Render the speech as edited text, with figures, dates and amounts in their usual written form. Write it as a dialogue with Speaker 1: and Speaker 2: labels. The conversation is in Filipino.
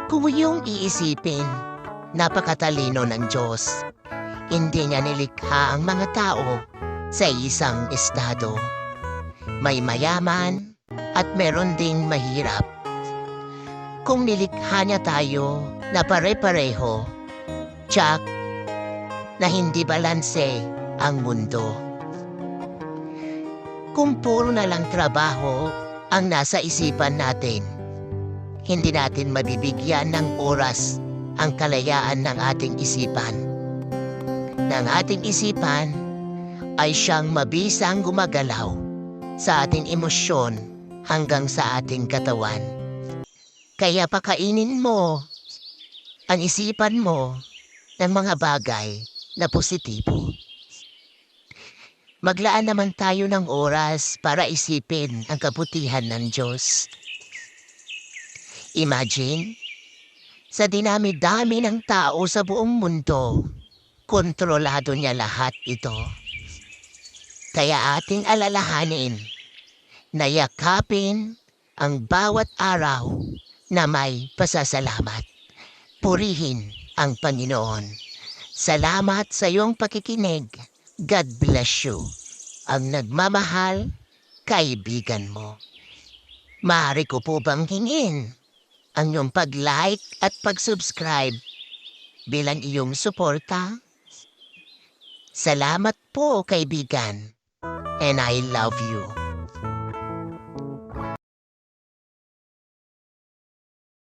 Speaker 1: Kung iyong iisipin, napakatalino ng Diyos. Hindi niya nilikha ang mga tao sa isang estado. May mayaman at meron ding mahirap. Kung nilikha niya tayo na pare-pareho, tsak na hindi balanse ang mundo. Kung puro na lang trabaho ang nasa isipan natin, hindi natin mabibigyan ng oras ang kalayaan ng ating isipan. Ng ating isipan ay siyang mabisang gumagalaw sa ating emosyon hanggang sa ating katawan. Kaya pakainin mo ang isipan mo ng mga bagay na positibo. Maglaan naman tayo ng oras para isipin ang kabutihan ng Diyos. Imagine, sa dinami-dami ng tao sa buong mundo, kontrolado niya lahat ito. Kaya ating alalahanin na yakapin ang bawat araw na may pasasalamat. Purihin ang Panginoon. Salamat sa iyong pakikinig. God bless you. Ang nagmamahal, kaibigan mo. Maaari ko po bang hingin ang iyong pag-like at pag-subscribe bilang iyong suporta? Salamat po, kaibigan. And I love you.